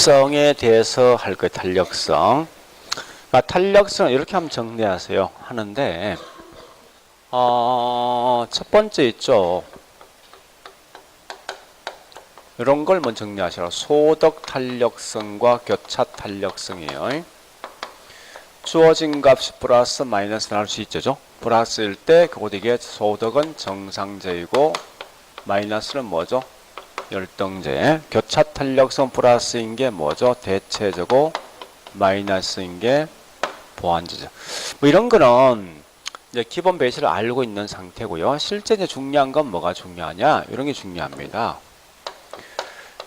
성에 대해서 할 거예요. 탄력성. 탄력성은 이렇게 한번 정리하세요. 하는데 첫 번째 있죠. 이런 걸 먼저 정리하시라. 소득 탄력성과 교차 탄력성이에요. 주어진 값이 플러스 마이너스 나올 수 있죠. 플러스일 때 그곳 이게 소득은 정상제이고 마이너스는 뭐죠? 열등제. 교차 탄력성 플러스인 게 뭐죠? 대체제고 마이너스인 게 보완제죠. 뭐 이런 거는 이제 기본 베이스를 알고 있는 상태고요. 실제 이제 중요한 건 뭐가 중요하냐? 이런 게 중요합니다.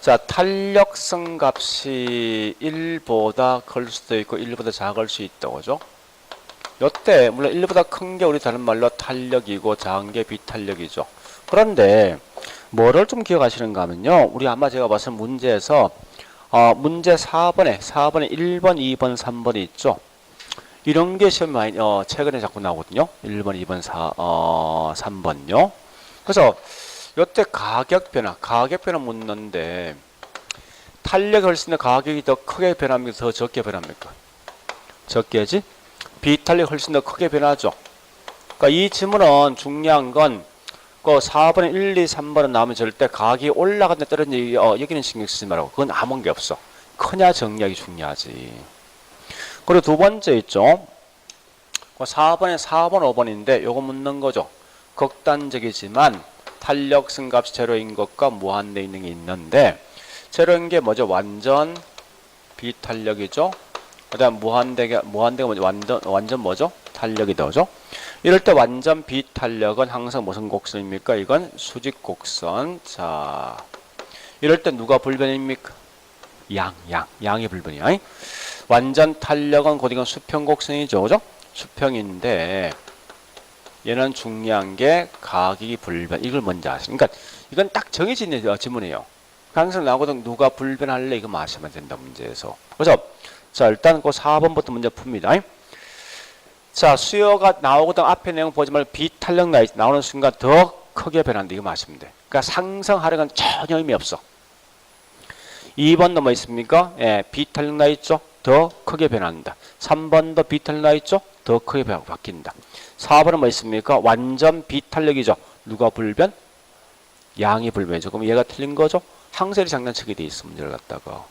자, 탄력성 값이 1보다 클 수도 있고 1보다 작을 수 있다고 그죠? 요때 물론 1보다 큰 게 우리 다른 말로 탄력이고 작은 게 비탄력이죠. 그런데 뭐를 좀 기억하시는가 하면요. 우리 아마 제가 봤을 문제에서 문제 4번에 1번, 2번, 3번이 있죠. 이런 게 시험 많이 최근에 자꾸 나오거든요. 1번, 2번, 3번요. 그래서 요때 가격 변화 묻는데 탄력을 쓸 때 가격이 더 크게 변합니까? 더 적게 변합니까? 적게지? 비탄력 훨씬 더 크게 변하죠. 그러니까 이 지문은 중요한 건 그 4번에 1, 2, 3번은 나오면 절대 가격이 올라간다 떨어진다 여기는 신경 쓰지 말라고. 그건 아무 게 없어. 크냐 정리하기 중요하지. 그리고 두 번째 있죠. 그 4번에 4번, 5번인데 요거 묻는 거죠. 극단적이지만 탄력성 값이 제로인 것과 무한대 있는 게 있는데 제로인 게 뭐죠? 완전 비탄력이죠. 그 다음 무한대가 뭐죠? 완전 뭐죠? 탄력이다. 그죠? 이럴 때 완전 비탄력은 항상 무슨 곡선입니까? 이건 수직 곡선. 자, 이럴 때 누가 불변입니까? 양이 불변이야. 완전 탄력은 곧 이건 수평 곡선이죠. 그죠? 수평인데 얘는 중요한 게 가격이 불변. 이걸 먼저 아시죠. 그러니까 이건 딱 정해진 지문이에요. 항상 나오거든. 누가 불변할래? 이거 마시면 된다. 문제에서. 그래서 자, 일단 그 4번부터 문제 풉니다. 자, 수요가 나오거든. 앞에 내용 보지 말고 비탄력 나오는 순간 더 크게 변한다. 이거 마시면 돼. 그러니까 상승하려는 전혀 의미 없어. 2번도 뭐 있습니까? 예, 비탄력 나 있죠? 더 크게 변한다. 3번도 비탄력 나 있죠? 더 크게 바뀐다. 4번은 뭐 있습니까? 완전 비탄력이죠. 누가 불변? 양이 불변이죠. 그럼 얘가 틀린 거죠? 항상 장난치게 돼 있어. 문제를 갖다가.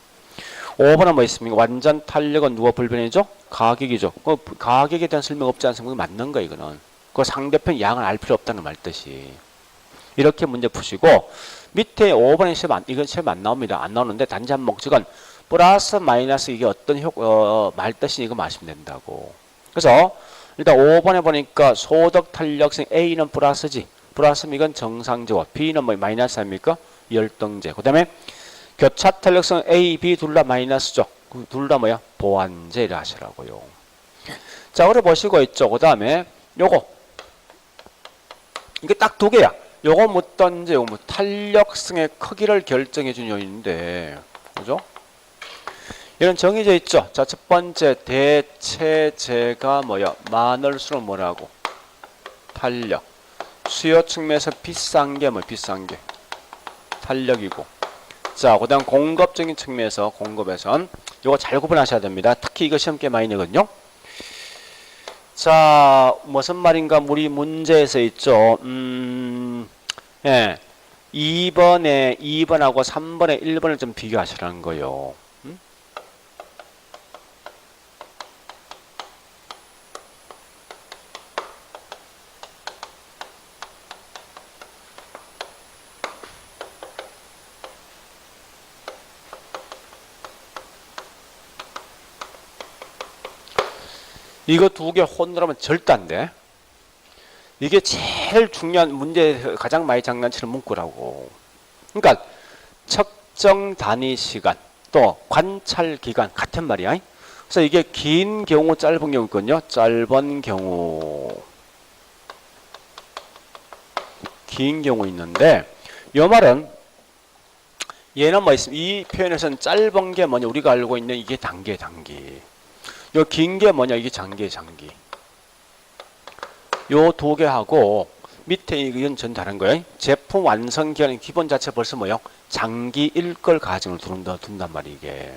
5번은 뭐 있습니까? 완전 탄력은 누가 불변이죠? 가격이죠. 그 가격에 대한 설명 없지 않습니까? 맞는 거야, 이거는. 그 상대편 양을 알 필요 없다는 말 뜻이. 이렇게 문제 푸시고, 밑에 5번에 이건 시험 안 나옵니다. 안 나오는데, 단지 한 목적은 플러스, 마이너스 이게 어떤 말 뜻이 이거 마시면 된다고. 그래서, 일단 5번에 보니까 소득 탄력성 A는 플러스지. 플러스면 이건 정상제고, B는 뭐 마이너스 아닙니까? 열등제. 그 다음에, 교차 탄력성 A, B 둘 다 마이너스죠. 둘 다 뭐야? 보완제를 하시라고요. 자, 그래 보시고 있죠. 그 다음에 요거 이게 딱 두 개야. 요거 묻던지 요거 탄력성의 크기를 결정해 준 요인인데, 그죠? 이런 정해져 있죠. 자, 첫 번째 대체제가 뭐야? 많을수록 뭐라고? 탄력. 수요 측면에서 비싼 게 비싼 게 탄력이고. 자, 그 다음 공급적인 측면에서 공급에선 이거 잘 구분하셔야 됩니다. 특히 이거 시험 꽤 많이 내거든요. 자, 무슨 말인가? 우리 문제에서 있죠. 예, 2번하고 3번에 1번을 좀 비교하시라는 거예요. 이거 두 개 혼돈하면 절대 안 돼. 이게 제일 중요한 문제 가장 많이 장난치는 문구라고. 그러니까 측정 단위 시간 또 관찰 기간 같은 말이야. 그래서 이게 긴 경우 짧은 경우 있거든요. 짧은 경우 긴 경우 있는데 이 말은 얘는 뭐 있습니까? 이 표현에서는 짧은 게 뭐냐? 우리가 알고 있는 이게 단기. 요 긴 게 뭐냐? 이게 장기. 요 두 개하고 밑에 이건 전 다른 거예요. 제품 완성 기간 기본 자체 벌써 뭐요? 장기일 걸 가정을 둔단 말이에요, 이게.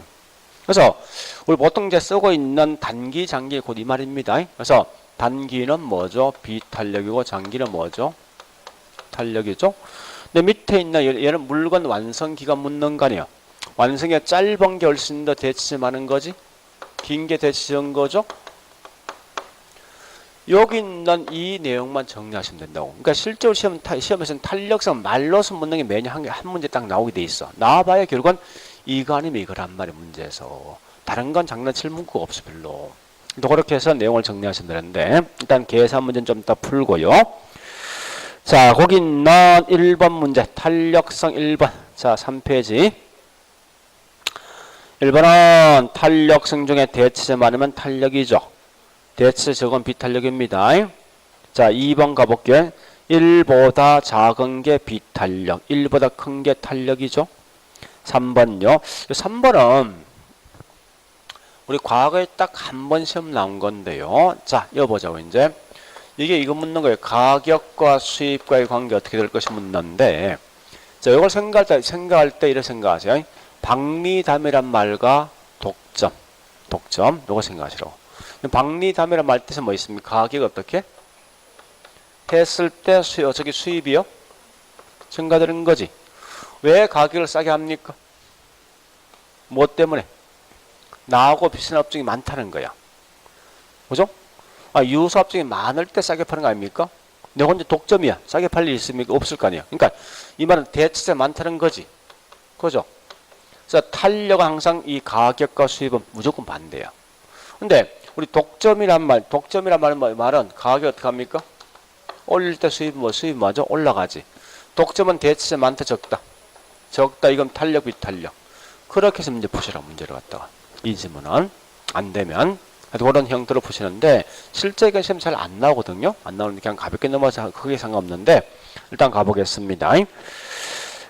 그래서 우리 보통 이제 쓰고 있는 단기, 장기 곧 이 말입니다. 그래서 단기는 뭐죠? 비탄력이고 장기는 뭐죠? 탄력이죠. 근데 밑에 있는 얘는 물건 완성기가 묻는 거 아니에요. 완성이 짧은 게 훨씬 더 대치 많은 거지, 긴 게 대치 적은 거죠. 여기 있는 이 내용만 정리하시면 된다고. 그러니까 실제로 시험에서는 탄력성 말로서 묻는 게 매년 한 문제 딱 나오게 돼 있어. 나와봐야 결국은 이거 아니면 이거란 말이야, 문제에서. 다른 건 장난칠 문구가 없어, 별로. 그렇게 해서 내용을 정리하시면 되는데, 일단 계산 문제는 좀 이따 풀고요. 자, 거기 있는 1번 문제, 탄력성 1번. 자, 3페이지. 1번은 탄력성 중에 대치제 많으면 탄력이죠. 대치 적은 비탄력입니다. 자, 2번 가볼게요. 1보다 작은 게 비탄력, 1보다 큰 게 탄력이죠. 3번요. 3번은 우리 과거에 딱 한 번 시험 나온 건데요. 자, 이거 보자고, 이제. 이거 묻는 거예요. 가격과 수입과의 관계 어떻게 될 것이 묻는데, 자, 이걸 생각할 때 이렇게 생각하세요. 박리담이란 말과 독점. 요거 생각하시라고. 박리담이란 말 뜻은 뭐 있습니까? 가격 어떻게? 했을 때 수입이요? 증가되는 거지. 왜 가격을 싸게 합니까? 뭐 때문에? 나하고 비슷한 업종이 많다는 거야. 그죠? 유사 업종이 많을 때 싸게 파는 거 아닙니까? 내가 혼자 독점이야. 싸게 팔 일 있습니까? 없을 거 아니야. 그러니까 이 말은 대체가 많다는 거지. 그죠? 그래서 탄력은 항상 이 가격과 수입은 무조건 반대야. 근데 우리 독점이란 말은 가격이 어떻게 합니까? 올릴 때 수입 뭐죠? 올라가지. 독점은 대체가 많다, 적다. 이건 탄력, 비탄력. 그렇게 해서 문제 푸시라, 문제를 갖다가. 이 질문은 안 되면 그런 형태로 푸시는데 실제 시험 잘 안 나오거든요. 안 나오는데 그냥 가볍게 넘어서 크게 상관없는데 일단 가보겠습니다.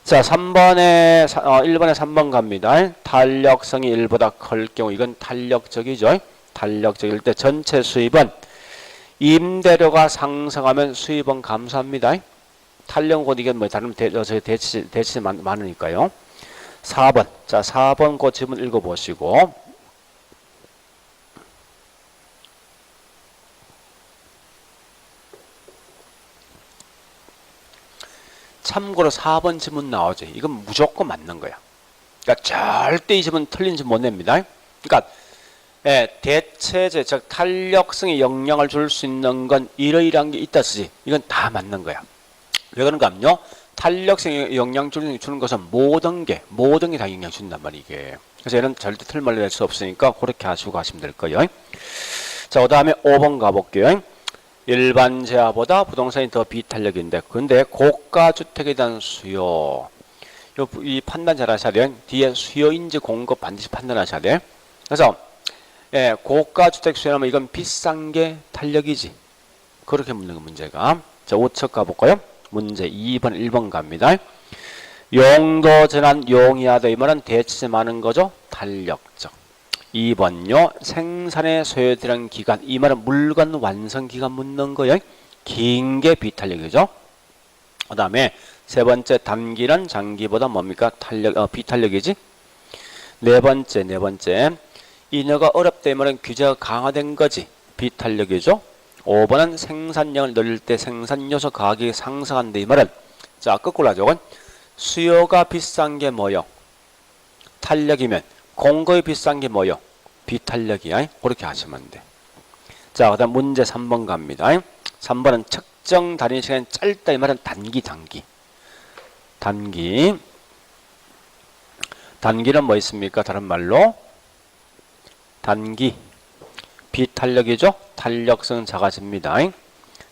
자, 1번에 3번 갑니다. 탄력성이 1보다 클 경우 이건 탄력적이죠. 탄력적일 때 전체 수입은 임대료가 상승하면 수입은 감소합니다. 탄력은 이게 뭐 다른 대치 많으니까요. 4번. 자, 4번 그 지문 읽어보시고. 참고로 4번 지문 나오죠. 이건 무조건 맞는 거야. 그러니까 절대 이 지문 틀린 지문 못 냅니다. 그러니까 대체제, 즉 탄력성에 영향을 줄 수 있는 건 이러이러한 게 있다 쓰지. 이건 다 맞는 거야. 왜 그런가 하면요. 탄력성에 영향 주는 것은 모든 게 다 영향 준단 말이에요, 이게. 그래서 얘는 절대 틀말로 낼 수 없으니까 그렇게 하시고 가시면 될 거예요. 자, 그 다음에 5번 가볼게요. 일반 재화보다 부동산이 더 비탄력인데, 근데 고가주택에 대한 수요. 이 판단 잘 하셔야 돼요. 뒤에 수요인지 공급 반드시 판단하셔야 돼요. 그래서, 고가주택 수요라면 이건 비싼 게 탄력이지. 그렇게 묻는 거 문제가. 자, 5척 가볼까요? 문제 2번, 1번 갑니다. 용도 전환 용이하다. 이 말은 대체제 많은 거죠? 탄력적. 2번요. 생산에 소요되는 기간. 이 말은 물건 완성 기간 묻는 거예요. 긴 게 비탄력이죠. 그 다음에 세 번째 단기는 장기보다 뭡니까? 비탄력이지. 네 번째. 인허가 어렵다. 이 말은 규제가 강화된 거지. 비탄력이죠. 5번은 생산량을 늘릴 때 생산요소 가격이 상승한다. 이 말은 자, 거꾸로 하죠. 수요가 비싼 게 뭐요? 탄력이면 공급이 비싼 게 뭐요? 비탄력이야. 그렇게 하시면 돼. 자, 그 다음 문제 3번 갑니다. 3번은 측정 단위 시간이 짧다. 이 말은 단기는 뭐 있습니까? 다른 말로 단기. 비탄력이죠. 탄력성은 작아집니다.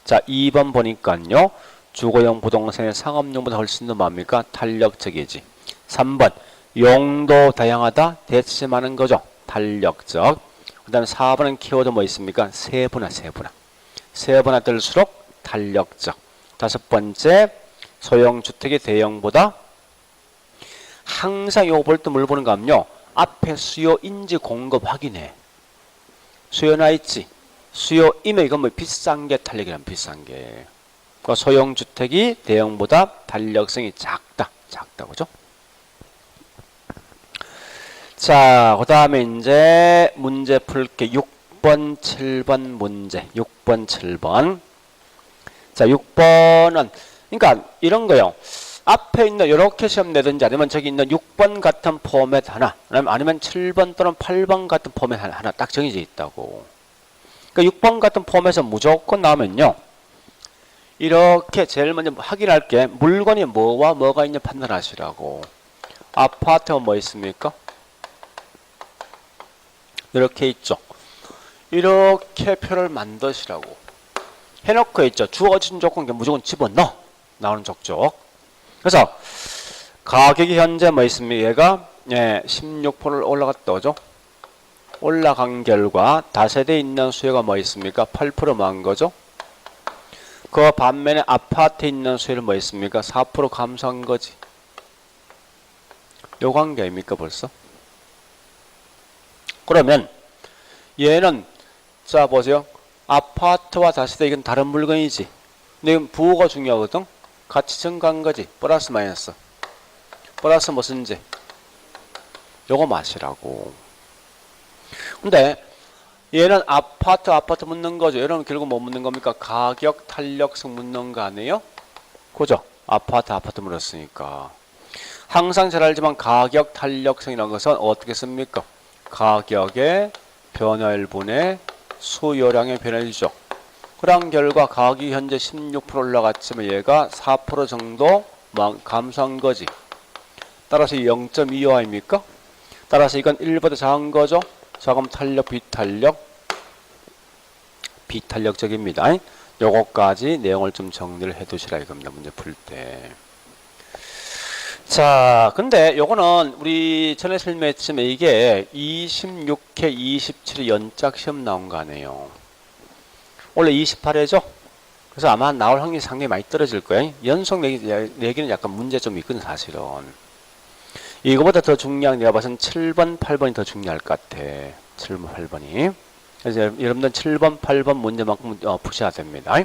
자, 2번 보니까요. 주거용 부동산의 상업용보다 훨씬 더 뭡니까? 탄력적이지. 3번 용도 다양하다. 대체 많은 거죠. 탄력적. 그 다음에 4번은 키워드 뭐 있습니까? 세분화 될수록 탄력적. 5번째 소형주택의 대형보다 항상 요거 볼 때 뭘 보는가 하면요. 앞에 수요인지 공급 확인해. 수요 나 있지. 수요이면 이건 뭐 비싼 게 탄력이란 비싼 게. 그러니까 소형주택이 대형보다 탄력성이 작다. 그죠? 자, 그 다음에 이제 문제 풀게 6번, 7번 문제. 6번, 7번. 자, 6번은, 그러니까 이런 거요. 앞에 있는 이렇게 시험 내든지 아니면 저기 있는 6번 같은 포맷 하나, 아니면 7번 또는 8번 같은 포맷 하나 딱 정해져 있다고. 그러니까 6번 같은 포맷은 무조건 나오면요. 이렇게 제일 먼저 확인할 게 물건이 뭐와 뭐가 있냐 판단하시라고. 아파트가 뭐 있습니까? 이렇게 있죠. 이렇게 표를 만드시라고. 해놓고 있죠. 주어진 조건 무조건 집어넣어. 나오는 족족. 그래서 가격이 현재 뭐 있습니까? 얘가 16%를 올라갔다 오죠. 올라간 결과 다세대에 있는 수요가 뭐 있습니까? 8%만 한 거죠. 그 반면에 아파트에 있는 수요는 뭐 있습니까? 4% 감소한 거지. 요 관계입니까 벌써? 그러면 얘는 자 보세요. 아파트와 다세대 이건 다른 물건이지. 근데 이건 부호가 중요하거든. 같이 증가한 거지. 플러스 마이너스. 플러스 무슨지. 요거 마시라고. 근데 얘는 아파트 묻는 거죠. 얘는 결국 뭐 묻는 겁니까? 가격 탄력성 묻는 거 아니에요? 그죠? 아파트 물었으니까. 항상 잘 알지만 가격 탄력성이라는 것은 어떻게 씁니까? 가격의 변화율분의 수요량의 변화율이죠. 그런 결과 가격이 현재 16% 올라갔지만 얘가 4% 정도 감소한 거지. 따라서 0.25입니까? 따라서 이건 1보다 작은 거죠. 자, 그럼 탄력, 비탄력적입니다. 요거까지 내용을 좀 정리를 해 두시라 이겁니다. 문제 풀 때. 자, 근데 요거는 우리 전에 설명했지만 이게 26회, 27회 연작 시험 나온 거 아니에요. 원래 28회죠? 그래서 아마 나올 확률이 상당히 많이 떨어질 거예요. 연속 내기는 약간 문제 좀 있거든, 사실은. 이거보다 더 중요한 내가 봐서는 7번, 8번이 더 중요할 것 같아. 7번, 8번이. 그래서 여러분들 7번, 8번 문제만큼 푸셔야 됩니다.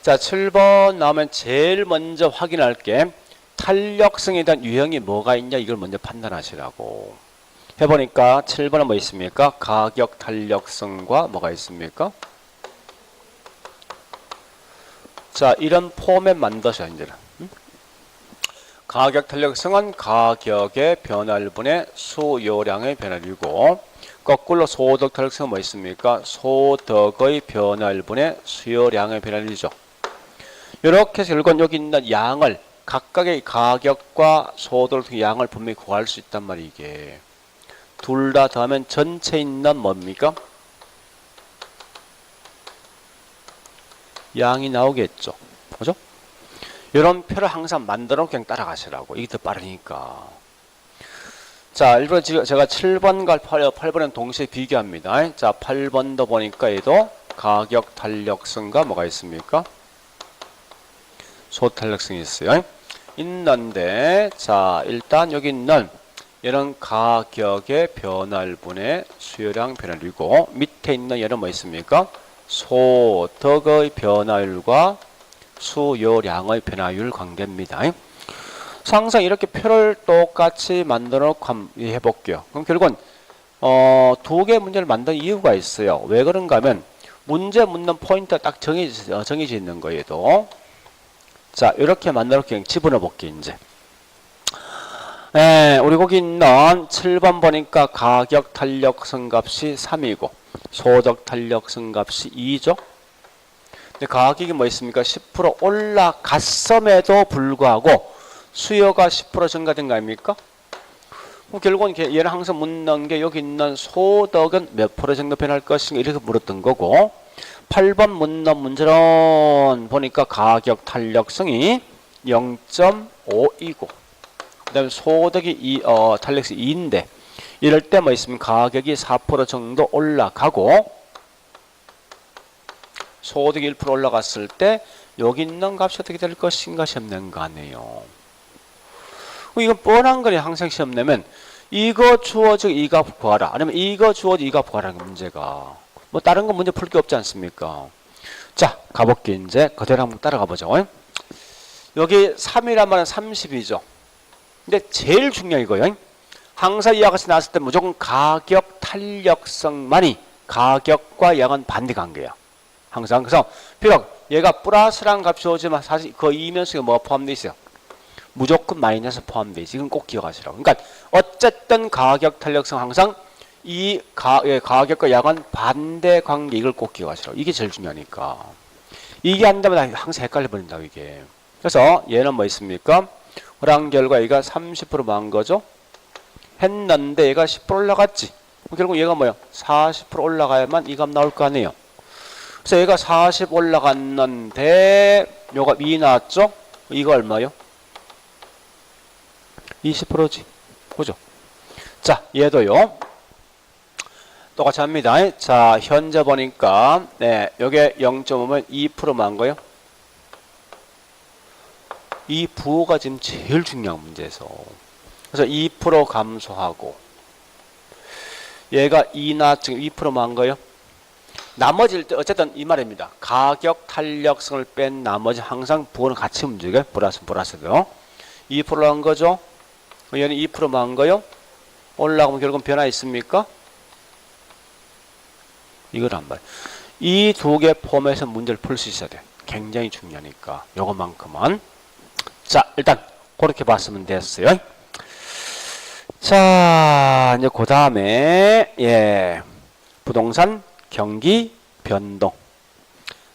자, 7번 나오면 제일 먼저 확인할 게 탄력성에 대한 유형이 뭐가 있냐 이걸 먼저 판단하시라고. 해보니까 7번은 뭐 있습니까? 가격 탄력성과 뭐가 있습니까? 자, 이런 포맷 만드셔 이제는. 가격 탄력성은 가격의 변화율분의 수요량의 변화율이고, 거꾸로 소득 탄력성은 뭐 있습니까? 소득의 변화율분의 수요량의 변화율이죠. 이렇게 해서 결국은 여기 있는 양을 각각의 가격과 소득의 양을 분명히 구할 수 있단 말이에요. 이게 둘 다 더하면 전체 있는 뭡니까? 양이 나오겠죠. 그죠? 이런 표를 항상 만들어 그냥 따라가시라고. 이게 더 빠르니까. 자, 일부러 제가 7번과 8번은 동시에 비교합니다. 자, 8번도 보니까 얘도 가격 탄력성과 뭐가 있습니까? 소탄력성이 있어요. 있는데, 자, 일단 여기 있는 얘는 가격의 변화율분의 수요량 변화율이고, 밑에 있는 얘는 뭐 있습니까? 소득의 변화율과 수요량의 변화율 관계입니다. 항상 이렇게 표를 똑같이 만들어 놓고 한번 해볼게요. 그럼 결국은 두 개의 문제를 만든 이유가 있어요. 왜 그런가 하면 문제 묻는 포인트가 딱 정해져 있는 거예요. 또. 자, 이렇게 만들어 그냥 집어넣어 볼게요. 이제 우리 거기 있는 7번 보니까 가격 탄력성 값이 3이고 소득 탄력성 값이 2죠. 근데 가격이 뭐 있습니까? 10% 올라갔음에도 불구하고 수요가 10% 증가된 거 아닙니까? 그럼 결국은 얘는 항상 묻는 게 여기 있는 소득은 몇 프로 정도 변할 것인가 이렇게 물었던 거고, 8번 묻는 문제는 보니까 가격 탄력성이 0.5이고 그 다음에 소득이 탄력성이 2인데 이럴 때 뭐 있으면 가격이 4% 정도 올라가고 소득이 1% 올라갔을 때 여기 있는 값이 어떻게 될 것인가 시험 낸 거 아니에요. 이건 뻔한 거네. 항상 시험 내면 이거 주어져 이 값 구하라, 아니면 이거 주어져 이 값 구하라는 문제가 뭐 다른 건 문제 풀 게 없지 않습니까? 자, 가볼게. 이제 그대로 한번 따라가 보죠. 여기 3이란 말은 30이죠. 근데 제일 중요한 이거요. 항상 이와 같이 나왔을 때 무조건 가격 탄력성만이 가격과 양은 반대 관계야. 항상. 그래서 비록 얘가 플러스란 값이 오지만 사실 그 이면속에 뭐가 포함되어 있어요? 무조건 마이너스 포함되어 있어. 이건 꼭 기억하시라고. 그러니까 어쨌든 가격 탄력성 항상 이 가격과 양은 반대 관계. 이걸 꼭 기억하시라고. 이게 제일 중요하니까. 이게 안 되면 항상 헷갈려 버린다고 이게. 그래서 얘는 뭐 있습니까? 그런 결과 얘가 30% 만 거죠. 했는데 얘가 10% 올라갔지. 결국 얘가 뭐야? 40% 올라가야만 이 값 나올 거 아니에요. 그래서 얘가 40 올라갔는데 요가 2 나왔죠? 이거 얼마요? 20%지. 그죠? 자, 얘도요. 똑같이 합니다. 자, 현재 보니까 네, 요게 0.5면 2%만 거요. 이 부호가 지금 제일 중요한 문제에서. 그래서 2% 감소하고 얘가 2나 지금 2%만 거요. 나머지일 때 어쨌든 이 말입니다. 가격 탄력성을 뺀 나머지 항상 부호는 같이 움직여요. 플러스고요. 2%한 거죠. 얘는 2%만 거요. 올라가면 결국은 변화 있습니까? 이걸 안 봐요. 이 두 개 포함해서 문제를 풀 수 있어야 돼. 굉장히 중요하니까. 요것만큼은. 자, 일단 그렇게 봤으면 됐어요. 자, 이제 그 다음에 예, 부동산 경기 변동.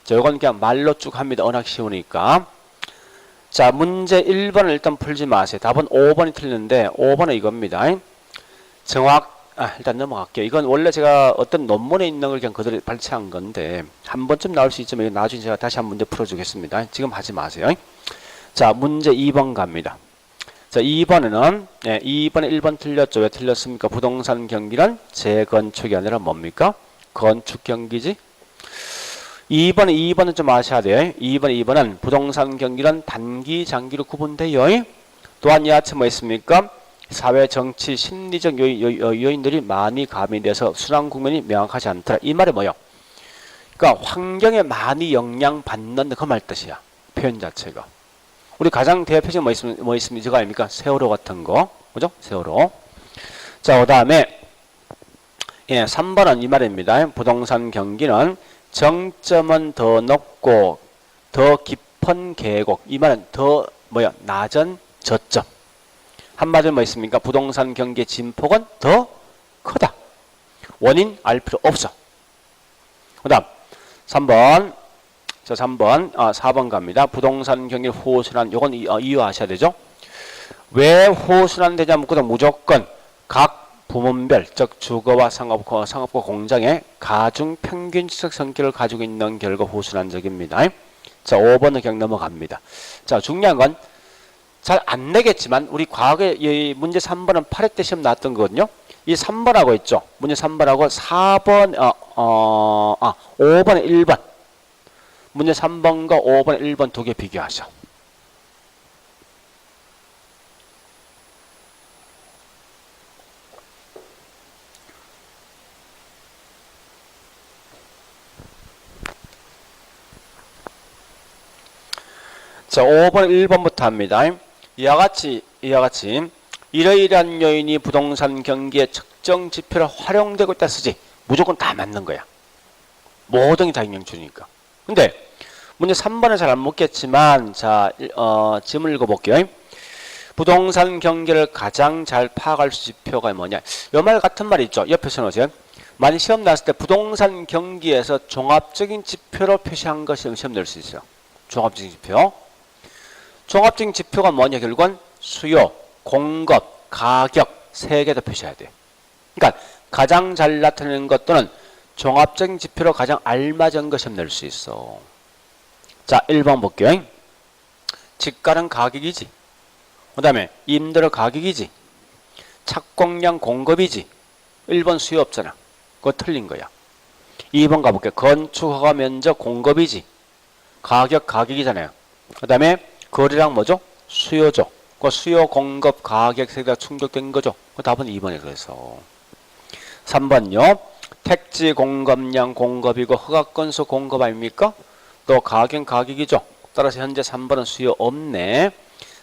자, 요건 그냥 말로 쭉 합니다. 워낙 쉬우니까. 자, 문제 1번을 일단 풀지 마세요. 답은 5번이 틀렸는데 5번은 이겁니다. 일단 넘어갈게요. 이건 원래 제가 어떤 논문에 있는 걸 그냥 그대로 발췌한 건데 한 번쯤 나올 수 있지만 나중에 제가 다시 한 문제 풀어주겠습니다. 지금 하지 마세요. 자, 문제 2번 갑니다. 자, 2번에는 2번에 1번 틀렸죠. 왜 틀렸습니까? 부동산 경기는 재건축이 아니라 뭡니까? 건축 경기지. 2번은 좀 아셔야 돼요. 2번은 부동산 경기는 단기, 장기로 구분돼요. 또한 이 아침 뭐 있습니까? 사회, 정치, 심리적 요인들이 많이 가미돼서 순환 국면이 명확하지 않더라. 이 말이 뭐요? 그러니까 환경에 많이 영향받는 그 말 뜻이야. 표현 자체가. 우리 가장 대표적인 뭐 있습니까? 저거 아닙니까? 세월호 같은 거. 그죠? 세월호. 자, 그 다음에 3번은 이 말입니다. 부동산 경기는 정점은 더 높고 더 깊은 계곡. 이 말은 더 낮은 저점. 한마디로 뭐 있습니까? 부동산 경기의 진폭은 더 크다. 원인 알 필요 없어. 그 다음 3번. 자, 4번 갑니다. 부동산 경기 호순환. 요건 이해하셔야 되죠. 왜 호순환 되냐 묻고도 무조건 각 부문별, 즉 주거와 상업과 공장의 가중 평균적 성격을 가지고 있는 결과 호순환적입니다. 자, 5번은 그냥 넘어갑니다. 자, 중요한 건 잘 안 내겠지만 우리 과거에 이 문제 3번은 8회 때 시험 나왔던 거거든요. 이 3번하고 있죠. 문제 3번하고 5번에 1번. 문제 3번과 5번에 1번 두 개 비교하죠. 자, 5번 1번부터 합니다. 이와 같이 이러이러한 요인이 부동산 경기의 측정 지표로 활용되고 있다 쓰지. 무조건 다 맞는 거야. 모든 게 다 영향 주니까. 근데 문제 3번은 잘 안 묻겠지만 자, 질문 읽어볼게요. 부동산 경기를 가장 잘 파악할 수 있는 지표가 뭐냐. 이 말 같은 말 있죠. 옆에 써놓으세요. 만약 시험 나왔을 때 부동산 경기에서 종합적인 지표로 표시한 것이 시험 낼 수 있어요. 종합적인 지표. 종합적인 지표가 뭐냐. 결국은 수요, 공급, 가격 세 개 다 표시해야 돼. 그러니까 가장 잘 나타내는 것 또는 종합적인 지표로 가장 알맞은 것을 낼 수 있어. 자, 1번 볼게요. 집가는 가격이지. 그 다음에 임대료 가격이지. 착공량 공급이지. 1번 수요 없잖아. 그거 틀린 거야. 2번 가볼게요. 건축허가 면적 공급이지. 가격 가격이잖아요. 그 다음에 거래량 뭐죠? 수요죠. 그 수요 공급 가격 세계가 충족된 거죠. 그 답은 2번에 그래서. 3번요. 택지 공급량 공급이고 허가 건수 공급 아닙니까? 또 가격 가격이죠. 따라서 현재 3번은 수요 없네.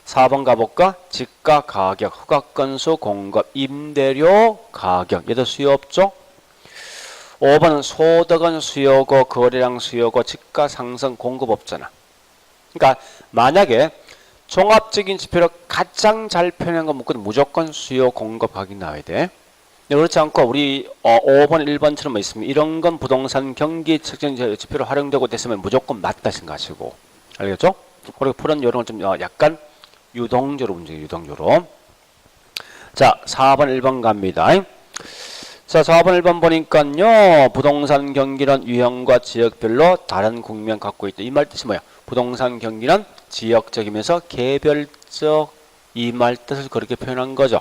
4번 가볼까? 지가, 가격, 허가건수, 공급, 임대료, 가격. 얘도 수요 없죠? 5번은 소득은 수요고, 거래량 수요고, 지가 상승, 공급 없잖아. 그러니까 만약에 종합적인 지표를 가장 잘 표현한 거 묻고는 무조건 수요, 공급, 가격 나와야 돼. 그렇지 않고 우리 5번, 1번처럼 뭐 있으면 이런 건 부동산 경기 측정 지표로 활용되고 됐으면 무조건 맞다 생각하시고. 알겠죠? 그리고 푸른 요령을 좀 약간 유동적으로 움직여요. 유동적으로. 자, 4번, 1번 갑니다. 자, 4번, 1번 보니까요. 부동산 경기는 유형과 지역별로 다른 국면 갖고 있다. 이 말 뜻이 뭐야? 부동산 경기는 지역적이면서 개별적, 이 말 뜻을 그렇게 표현한 거죠.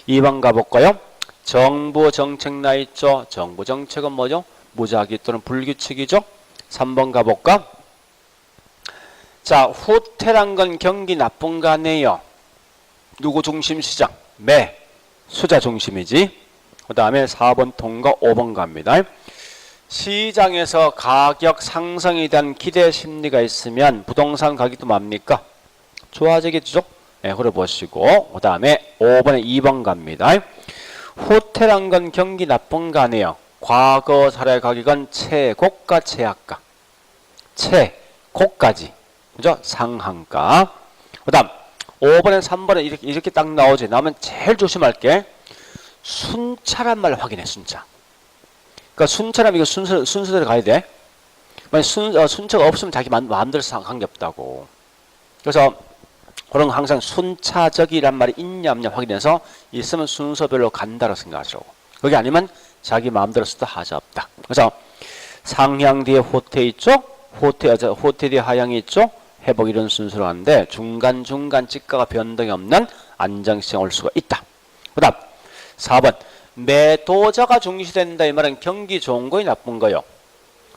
2번 가볼까요? 정부 정책 나 있죠. 정부 정책은 뭐죠? 무작위 또는 불규칙이죠. 3번 가볼까? 자, 후퇴란 건 경기 나쁜 거 아니에요. 누구 중심 시장? 매, 수자 중심이지. 그 다음에 4번 통과 5번 갑니다. 시장에서 가격 상승에 대한 기대 심리가 있으면 부동산 가격도 뭡니까? 좋아지겠죠? 네, 그려보시고 그 다음에 5번에 2번 갑니다. 호텔한 건 경기 나쁜 거 아니에요. 과거 사례 가격은 최고가 최하가. 최고까지. 그죠? 상한가. 그 다음 5번에 3번에 이렇게 딱 나오지. 나오면 제일 조심할 게 순차란 말 확인해. 순차. 그러니까 순차라면 이거 순서대로 가야 돼. 만약 순차가 없으면 자기 마음대로 상관이 없다고. 그래서 그런 거 항상 순차적이란 말이 있냐 없냐 확인해서 있으면 순서별로 간다고 생각하시라고. 그게 아니면 자기 마음대로 써도 하자 없다. 그래서 상향 뒤에 호퇴 있죠? 호퇴 뒤에 하향이 있죠? 회복 이런 순서로 하는데 중간중간 지가가 변동이 없는 안정시장 올 수가 있다. 그 다음 4번 매도자가 중시된다. 이 말은 경기 좋은 거이 나쁜 거요?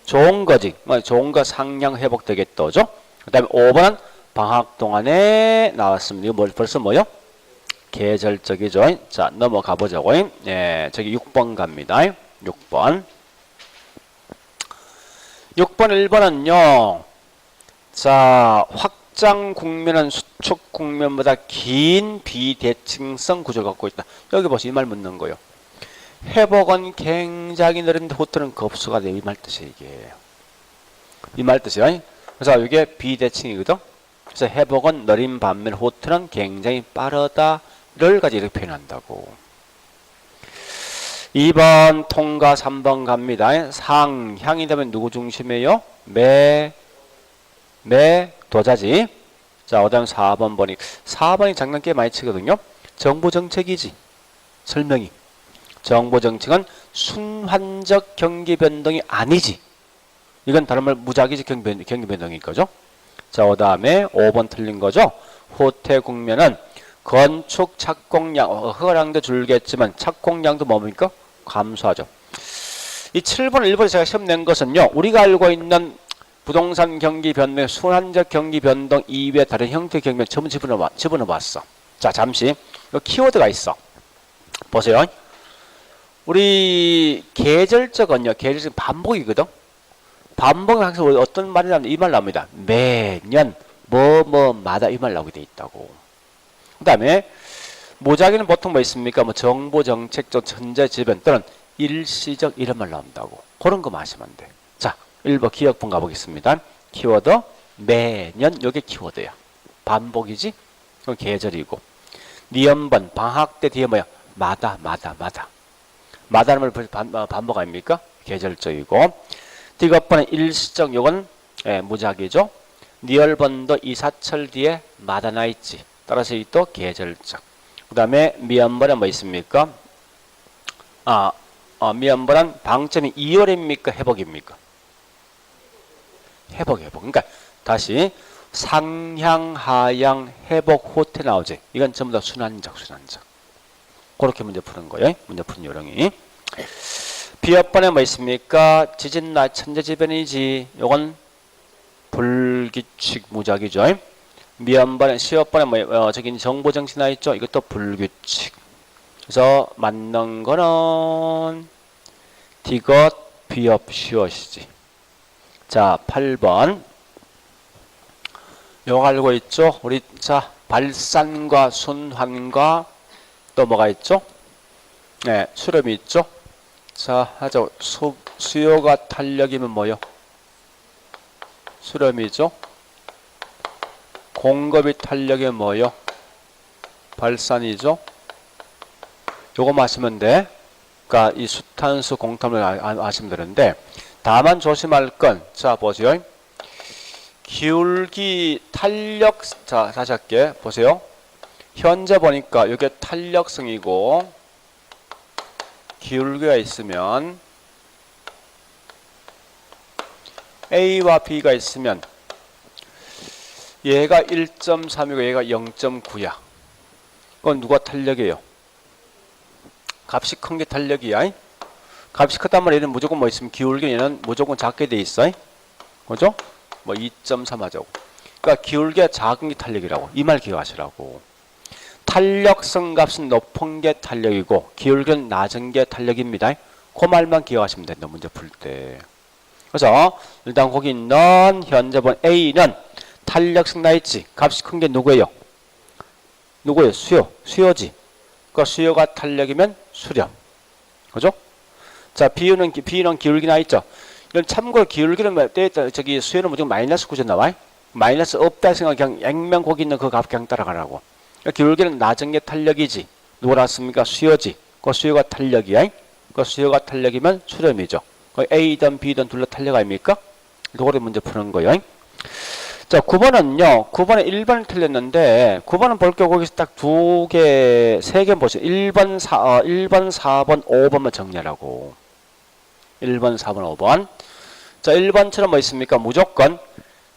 좋은 거지. 좋은 거 상향 회복되겠다죠. 그 다음에 5번은 방학 동안에 나왔습니다. 이거 벌써 뭐요? 계절적이죠. 자, 넘어가 보자고. 예, 저기 6번 갑니다. 6번. 6번 1번은요. 자, 확장 국면은 수축 국면보다 긴 비대칭성 구조를 갖고 있다. 여기 보세요. 이 말 묻는 거요. 회복은 굉장히 느린데 호텔은 급수가 돼. 이 말 뜻이에요. 이게. 이 말 뜻이에요. 그래서 이게 비대칭이거든. 그래서 회복은 느린 반면 호텔은 굉장히 빠르다를 가지고 이렇게 표현한다고. 2번 통과 3번 갑니다. 상향이 되면 누구 중심이에요? 매도자지. 자, 그 다음 4번 보니 4번이 장난깨 많이 치거든요. 정부 정책이지. 설명이. 정부 정책은 순환적 경기 변동이 아니지. 이건 다른 말 무작위적 경기 변동인 거죠. 자, 그 다음에 5번 틀린 거죠. 호퇴 국면은 건축 착공량, 허가량도 줄겠지만 착공량도 뭡니까? 감소하죠. 이 7번, 1번에 제가 시험 낸 것은요. 우리가 알고 있는 부동산 경기 변동, 순환적 경기 변동 이외에 다른 형태의 경기 변동 전부 집어넣어봤어. 자, 잠시 키워드가 있어. 보세요. 우리 계절적은요. 계절적 반복이거든. 반복은 항상 어떤 말이 나오면 이 말 나옵니다. 매년 뭐마다 이 말 나오게 돼 있다고. 그 다음에 무작위는 보통 뭐 있습니까? 뭐 정보 정책적 천재지변 또는 일시적 이런 말 나온다고. 그런 거 마시면 돼. 자, 1번 기억본 가보겠습니다. 키워드 매년 요게 키워드야. 반복이지? 그건 계절이고. 니은번 방학 때 뒤에 뭐야? 마다는 말 반복 아닙니까? 계절적이고. 디귿번은 일시적 요건 무작위죠. 니얼번도 이사철 뒤에 마다 나 있지. 따라서 이 또 계절적. 그 다음에 미연번은 뭐 있습니까? 미연번은 방점이 2월입니까? 회복입니까? 회복. 그러니까 다시 상향, 하향, 회복, 호퇴 나오지. 이건 전부 다 순환적. 그렇게 문제 푸는 거예요. 문제 푸는 요령이. 비업번에 뭐 있습니까? 지진나 천재지변이지. 요건 불규칙 무작위죠. 미연번에 시업번에 뭐 저기 정보 정치 나 있죠. 이것도 불규칙. 그래서 맞는 거는 디귿, 비업, 시옷이지. 자, 8번. 요거 알고 있죠? 우리 자 발산과 순환과 또 뭐가 있죠? 네, 수렴이 있죠? 자, 하자. 수요가 탄력이면 뭐요? 수렴이죠? 공급이 탄력이면 뭐요? 발산이죠? 요거 아시면 돼. 그러니까 이 수탄수 공탄을 아시면 되는데, 다만 조심할 건, 자, 보세요. 기울기 탄력, 자, 다시 할게. 보세요. 현재 보니까 이게 탄력성이고, 기울기가 있으면, A와 B가 있으면, 얘가 1.3이고 얘가 0.9야. 그건 누가 탄력이에요? 값이 큰 게 탄력이야. 값이 크단 말이야. 얘는 무조건 뭐 있으면 기울기는 무조건 작게 돼 있어. 그죠? 뭐 2.3 하자고. 그러니까 기울기가 작은 게 탄력이라고. 이 말 기억하시라고. 탄력성 값은 높은 게 탄력이고 기울기는 낮은 게 탄력입니다. 그 말만 기억하시면 된다. 문제 풀 때. 그래서 일단 거기 있는 현재 본 A는 탄력성 나 있지. 값이 큰 게 누구예요? 누구예요? 수요지. 그러니까 수요가 탄력이면 수렴. 그죠? 자, B는 기울기 나 있죠. 이건 참고로 기울기는 저기 수요는 무조건 마이너스 9점 나와. 마이너스 없다 생각 그냥 액면 거기 있는 그 값 그냥 따라가라고. 그러니까 기울기는 낮은 게 탄력이지. 누가 났습니까? 수요지. 그 수요가 탄력이야. 그 수요가 탄력이면 수렴이죠. 그 A든 B든 둘 다 탄력 아닙니까? 이거를 문제 푸는 거예요. 자, 9번은요. 9번에 1번을 틀렸는데 9번은 볼게요. 거기서 딱 세 개 보세요. 1번, 4번, 5번만 정리하라고. 1번, 4번, 5번. 자, 1번처럼 뭐 있습니까? 무조건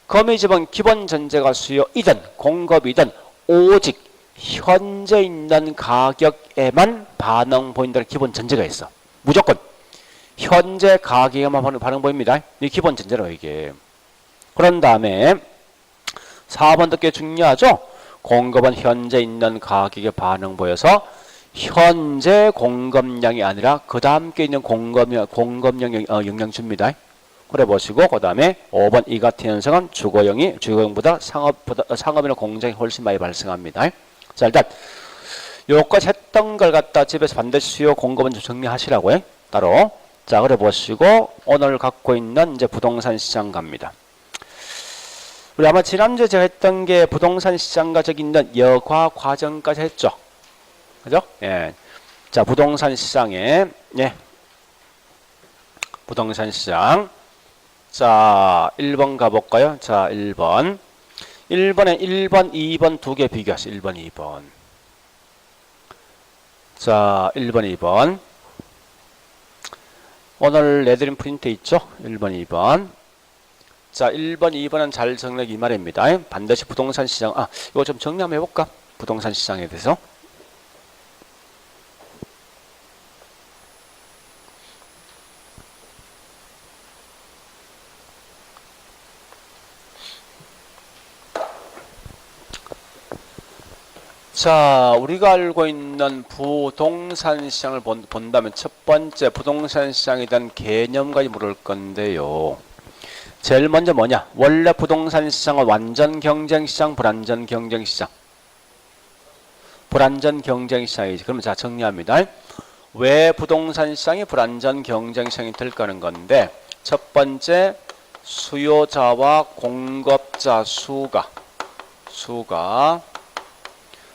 거미집은 기본 전제가 수요이든 공급이든 오직 현재 있는 가격에만 반응 보인다는 기본 전제가 있어. 무조건 현재 가격에만 반응 보입니다. 이 기본 전제로 이게. 그런 다음에 4번도 꽤 중요하죠. 공급은 현재 있는 가격에 반응 보여서 현재 공급량이 아니라 그 다음 게 있는 공급량 영향 줍니다. 그래 보시고 그 다음에 5번 이 같은 현상은 주거용보다 상업이나 공장이 훨씬 많이 발생합니다. 자, 일단 요까지 했던 걸 갖다 집에서 반드시 수요 공급은 좀 정리하시라고요. 따로. 자, 그래 보시고 오늘 갖고 있는 이제 부동산 시장 갑니다. 우리 아마 지난주에 제가 했던 게 부동산 시장과 저기 있는 여과 과정까지 했죠. 그죠? 예. 자, 부동산 시장에, 예. 부동산 시장. 자, 1번 가볼까요? 자, 1번. 1번에 1번, 2번 두 개 비교하세요. 1번, 2번. 자, 1번, 2번. 오늘 내드린 프린트 있죠? 1번, 2번. 자, 1번, 2번은 잘 정리하기 이 말입니다. 반드시 부동산 시장, 이거 좀 정리 한번 해볼까? 부동산 시장에 대해서. 자, 우리가 알고 있는 부동산 시장을 본다면 첫 번째 부동산 시장에 대한 개념까지 물을 건데요. 제일 먼저 뭐냐? 원래 부동산 시장은 완전 경쟁 시장, 불완전 경쟁 시장. 불완전 경쟁 시장이지. 그러면 자, 정리합니다. 왜 부동산 시장이 불완전 경쟁 시장이 될까 하는 건데, 첫 번째 수요자와 공급자 수가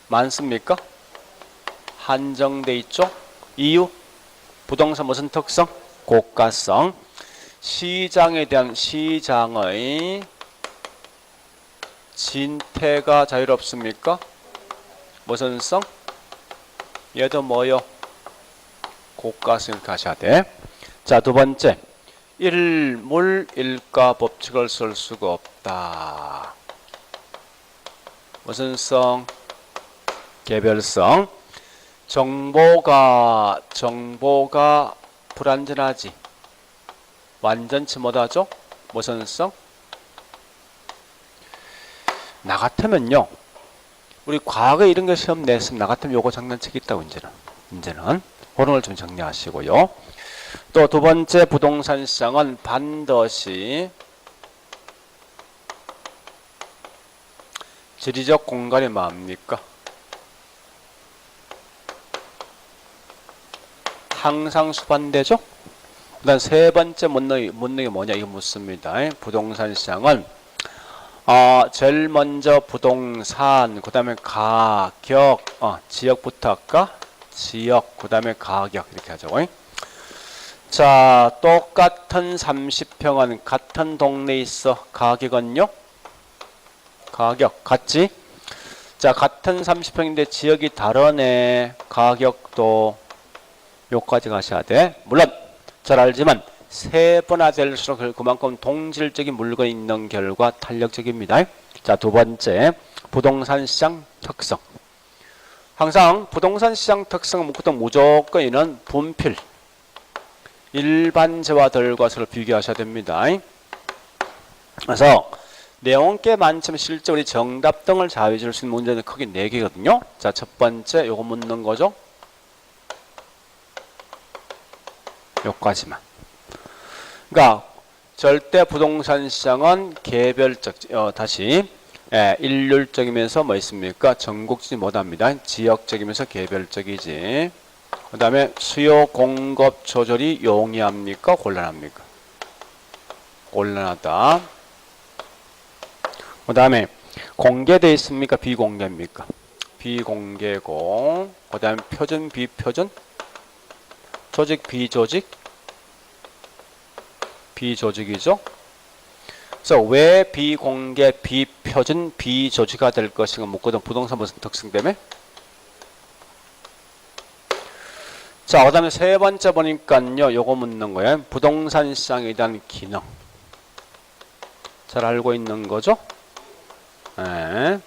많습니까? 한정돼 있죠? 이유? 부동산 무슨 특성? 고가성. 시장에 대한 시장의 진퇴가 자유롭습니까? 무슨 성? 얘도 뭐요? 고가성 이렇게 하셔야 돼. 자, 두 번째. 일물일가 법칙을 쓸 수가 없다. 무슨 성? 개별성. 정보가 불완전하지. 완전치 못하죠? 무슨 성? 나 같으면요. 우리 과거에 이런 거 시험 냈으면 나 같으면 요거 장난치기 있다고 이제는. 그런 걸 좀 정리하시고요. 또 두 번째 부동산 시장은 반드시 지리적 공간이 뭡니까? 항상 수반되죠? 그다음 세 번째 묻는 게 뭐냐 이거 묻습니다. 부동산 시장은 제일 먼저 부동산, 그 다음에 가격, 지역부터 할까? 지역, 그 다음에 가격 이렇게 하죠. 자, 똑같은 30평은 같은 동네에 있어. 가격은요? 가격 같지? 자, 같은 30평인데 지역이 다르네. 가격도 요까지 가셔야 돼. 물론 잘 알지만 세분화될수록 그만큼 동질적인 물건이 있는 결과 탄력적입니다. 자, 두 번째 부동산 시장 특성. 항상 부동산 시장 특성은 무조건 이는 분필 일반재화들과 서로 비교하셔야 됩니다. 그래서 내용 꽤 많지만 실제 우리 정답 등을 좌우해 줄 수 있는 문제는 크게 4개거든요. 자, 첫 번째 요거 묻는 거죠. 요까지만. 그러니까 절대 부동산 시장은 개별적, 일률적이면서 뭐 있습니까? 전국적이지 못합니다. 지역적이면서 개별적이지. 그 다음에 수요 공급 조절이 용이합니까? 곤란합니까? 곤란하다. 그 다음에 공개되어 있습니까? 비공개입니까? 비공개고. 그 다음에 표준 비표준, 조직 비조직, 비조직이죠. 그래서 왜 비공개, 비표준, 비조직화 될 것인가 묻거든. 부동산 무슨 특성 때문에? 자, 그 다음에 세 번째 보니까요, 요거 묻는 거예요. 부동산 시장에 대한 기능. 잘 알고 있는 거죠? 네.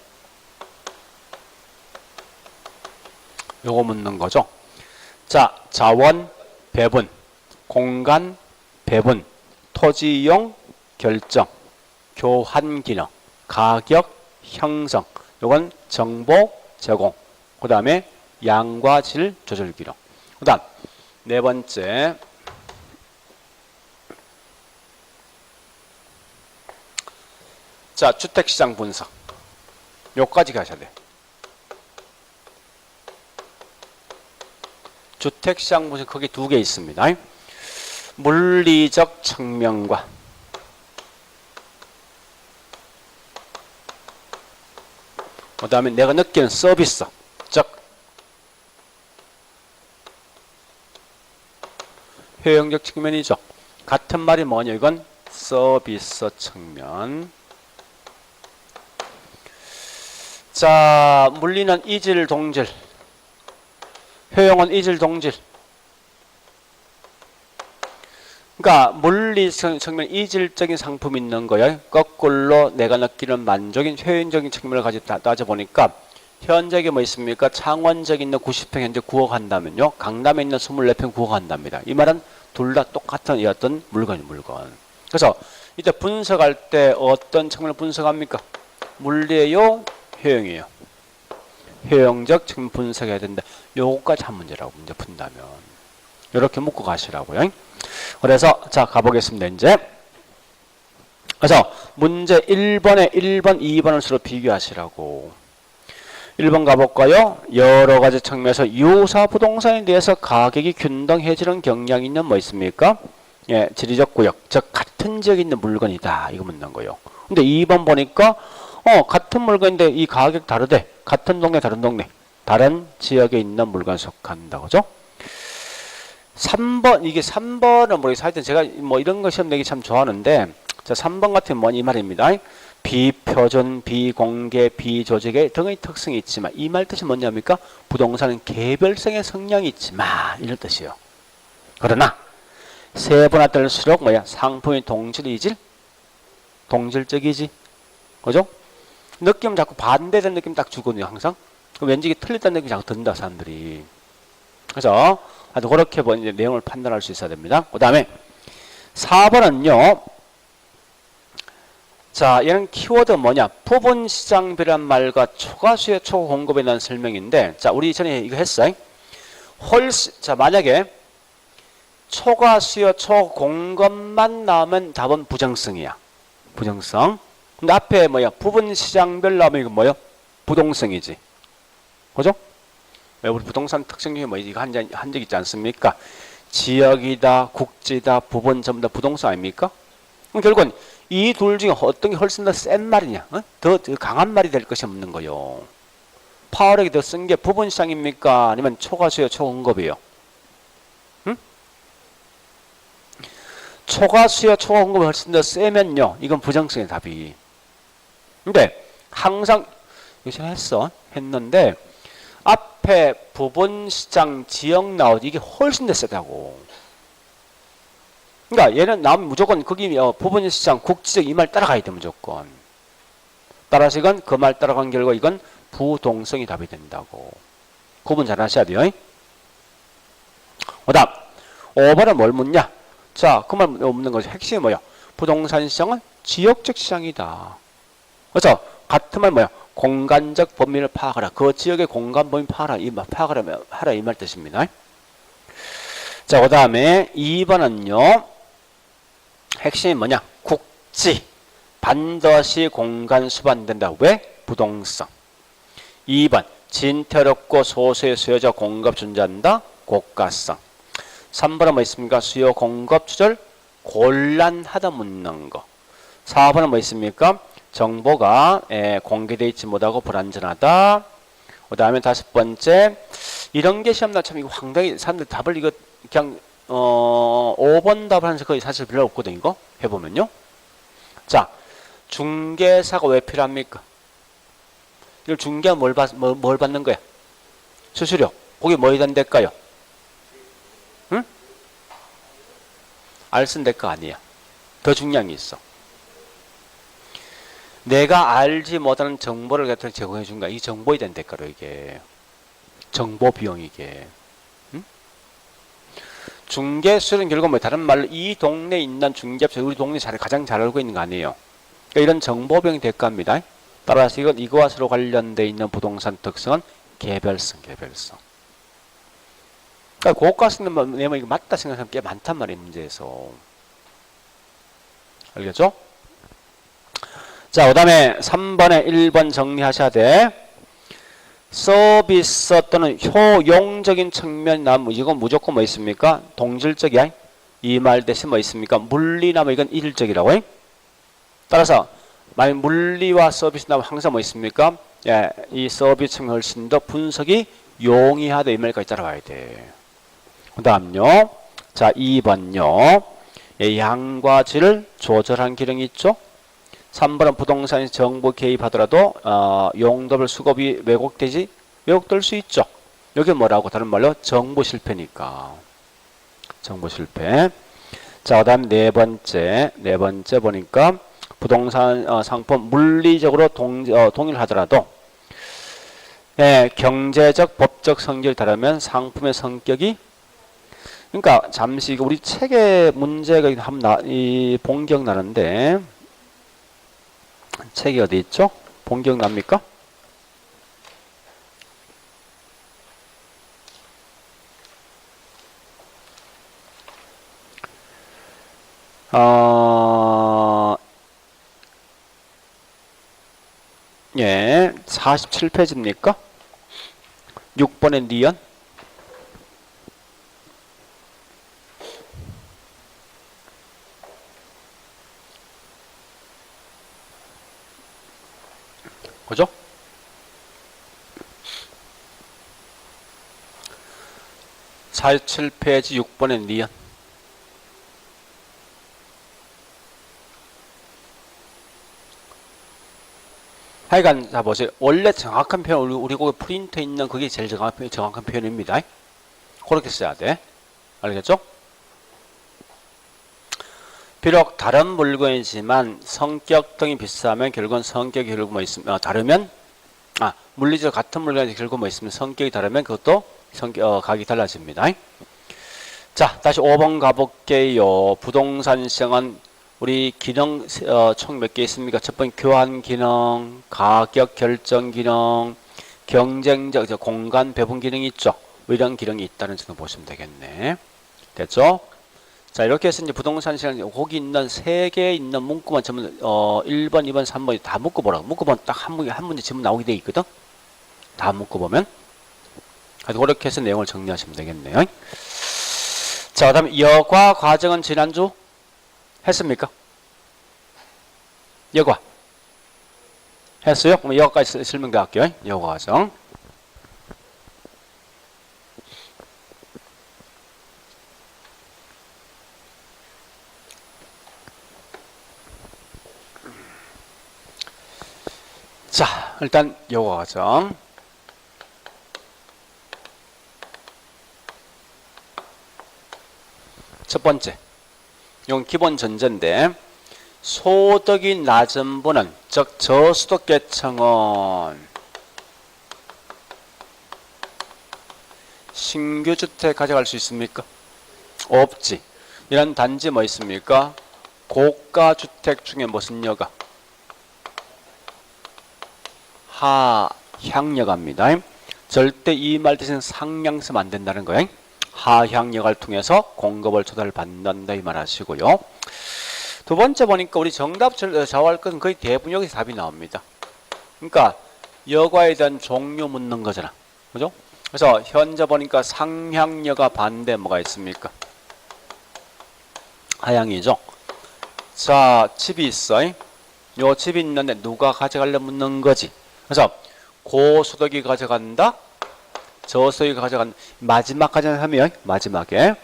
요거 묻는 거죠. 자, 자원 배분, 공간 배분, 토지 이용 결정, 교환 기능, 가격 형성. 요건 정보 제공. 그 다음에 양과 질 조절 기능. 그 다음 네 번째 자, 주택시장 분석. 요까지 가셔야 돼. 주택시장 분석 크게 2개 있습니다. 물리적 측면과 그 다음에 내가 느끼는 서비스, 즉 효용적 측면이죠. 같은 말이 뭐냐, 이건 서비스 측면. 자, 물리는 이질 동질, 효용은 이질 동질. 그러니까 물리 측면 이질적인 상품이 있는 거예요. 거꾸로 내가 느끼는 만족인 효용적인 측면을 가지고 따져보니까 현재 이게 뭐 있습니까? 창원역에 있는 90평 현재 9억 한다면요, 강남에 있는 24평 9억 한답니다. 이 말은 둘 다 똑같은 어떤 물건. 그래서 이때 분석할 때 어떤 측면을 분석합니까? 물리예요, 효용이에요? 효용적 측면 분석해야 된다. 요거까지 한 문제라고, 문제 푼다면. 이렇게 묶고 가시라고요. 그래서 자, 가보겠습니다. 이제 그래서 문제 1번에 1번, 2번을 서로 비교하시라고. 1번 가볼까요? 여러 가지 측면에서 유사 부동산에 대해서 가격이 균등해지는 경향이 있는 뭐 있습니까? 예, 지리적 구역, 즉 같은 지역에 있는 물건이다. 이거 묻는 거예요. 근데 2번 보니까 같은 물건인데 이 가격 다르대. 같은 동네, 다른 동네, 다른 지역에 있는 물건 속한다. 그죠? 3번, 이게 3번은 모르겠어요. 하여튼 제가 뭐 이런 거 시험 내기 참 좋아하는데, 자, 3번 같은 건 이 말입니다. 비표준, 비공개, 비조직의 등의 특성이 있지만, 이 말 뜻이 뭐냐입니까? 부동산은 개별성의 성향이 있지만, 이런 뜻이에요. 그러나 세분화될수록 뭐야? 상품이 동질이질? 동질적이지. 그죠? 느낌 자꾸 반대되는 느낌 딱 주거든요, 항상. 그럼 왠지 이게 틀렸다는 느낌이 자꾸 든다, 사람들이. 그래서 아주 그렇게 이제 내용을 판단할 수 있어야 됩니다. 그 다음에 4번은요. 자, 얘는 키워드 뭐냐? 부분시장비란 말과 초과수요, 초공급에 대한 설명인데, 자, 우리 전에 이거 했어요. 자, 만약에 초과수요, 초공급만 나오면 답은 부정성이야. 부정성. 근데 앞에 뭐야? 부분시장별 나오면 이거 뭐요? 부동성이지. 그죠? 우리 부동산 특성 중에 뭐 이거 한 적 있지 않습니까? 지역이다, 국지다, 부분 전부 다 부동산 아닙니까? 그럼 결국은 이 둘 중에 어떤 게 훨씬 더 센 말이냐? 더 강한 말이 될 것이 없는 거요. 파워력이 더 센 게 부분 시장입니까? 아니면 초과수요, 초공급이요? 응? 초과수요, 초공급이 훨씬 더 세면요. 이건 부정성의 답이. 근데 항상 요새 했는데 앞에 부분 시장 지역 나오지 이게 훨씬 더 세다고. 그러니까 얘는 나오면 무조건 거기 부분 시장 국지적 이 말 따라가야 돼 무조건. 따라서 이건 그 말 따라간 결과 이건 부동성이 답이 된다고. 구분 잘 하셔야 돼요. 그 다음 5번은 뭘 묻냐? 자, 그 말 없는 거죠. 핵심이 뭐야? 부동산 시장은 지역적 시장이다. 그래서 같은 말 뭐야? 공간적 범위를 파악하라. 그 지역의 공간 범위 파악하라 이 말 뜻입니다. 자, 그 다음에 2번은요. 핵심이 뭐냐? 국지. 반드시 공간 수반된다. 왜? 부동성. 2번 진퇴롭고 소수의 수요자 공급 존재한다. 고가성. 3번은 뭐 있습니까? 수요 공급 조절 곤란하다 묻는 거. 4번은 뭐 있습니까? 정보가 공개되어 있지 못하고 불안전하다. 그 다음에 5번째 이런 게 시험날 참 이거 황당히 사람들 답을 이거 그냥 5번 답을 하면서 거의 사실 별로 없거든 이거 해보면요. 자, 중개사가 왜 필요합니까? 이걸 중개하면 뭘 받는 거야? 수수료. 거기 뭐 해야 될까요? 응? 알쓴 대가 아니야. 더 중요한 게 있어. 내가 알지 못하는 정보를 갖다 제공해 준 거야. 이 정보에 대한 대가로 이게. 정보 비용 이게. 응? 중개수는 결국 뭐 다른 말로 이 동네에 있는 중개업체 우리 동네 가장 잘 알고 있는 거 아니에요. 그러니까 이런 정보 비용 대가입니다. 따라서 이건 이거와 서로 관련되어 있는 부동산 특성은 개별성. 그러니까 고가성은 내가 이거 맞다 생각하면 꽤 많단 말이에요. 문제에서. 알겠죠? 자, 그 다음에 3번에 1번 정리하셔야 돼. 서비스 또는 효용적인 측면이 나면 이건 무조건 뭐 있습니까? 동질적이야. 이 말 대신 뭐 있습니까? 물리나 뭐 이건 일적이라고. 따라서 만약 물리와 서비스 나면 항상 뭐 있습니까? 예, 이 서비스 측면 훨씬 더 분석이 용이하다 이 말까지 따라와야 돼. 그 다음요. 자, 2번요. 예, 양과 질을 조절한 기능이 있죠. 3번은 부동산 정보 개입하더라도 용도별 수급이 왜곡될 수 있죠. 여기 뭐라고? 다른 말로 정보 실패니까. 정보 실패. 자, 그 다음 네 번째 보니까 부동산 상품 물리적으로 동일하더라도 경제적 법적 성격이 다르면 상품의 성격이 그러니까 잠시 우리 책에 문제가 이 본격 나는데 책이 어디 있죠? 본격 납니까? 예, 47페이지입니까? 6번의 니언. 그죠? (47페이지) 6번의 니언. 하여간 자 보세요. 원래 정확한 표현 우리 거기 프린트에 있는 그게 제일 정확한 표현입니다. 그렇게 써야 돼. 알겠죠? 비록 다른 물건이지만 성격 등이 비슷하면 결국은 성격이 결국 뭐 있으면 다르면 물리적 같은 물건이 결국 뭐 있으면 성격이 다르면 그것도 각이 달라집니다. 자, 다시 5번 가볼게요. 부동산 시장은 우리 기능 총 몇 개 있습니까? 첫 번째 교환 기능, 가격 결정 기능, 경쟁적 공간 배분 기능이 있죠. 이런 기능이 있다는 점을 보시면 되겠네. 됐죠? 자, 이렇게 해서 이제 부동산 시장 거기 있는 세 개에 있는 문구만 전부 1번, 2번, 3번 다 묶어보라고. 묶어보면 딱 한 문제 지문 나오게 돼 있거든. 다 묶어보면. 그래서 그렇게 해서 내용을 정리하시면 되겠네요. 자, 그 다음에 여과 과정은 지난주 했습니까? 여과 했어요? 그럼 여과까지 설명도 할게요. 여과 과정. 자, 일단 여과 과정. 첫 번째, 이건 기본 전제인데 소득이 낮은 분은, 즉 저소득 계층은 신규 주택 가져갈 수 있습니까? 없지. 이런 단지 뭐 있습니까? 고가 주택 중에 무슨 여가? 하향여가입니다. 절대 이 말 대신 상향쓰면 안 된다는 거예요. 하향여가를 통해서 공급을 조달받는다 이 말 하시고요. 두 번째 보니까 우리 정답 좌우할 것은 거의 대부분 여기서 답이 나옵니다. 그러니까 여가에 대한 종류 묻는 거잖아. 그죠? 그래서 현재 보니까 상향여가 반대 뭐가 있습니까? 하향이죠. 자, 집이 있어. 요 집이 있는데 누가 가져가려 묻는 거지. 그래서 고소득이 가져간다. 저소득이 가져간다. 마지막까지 하면 마지막에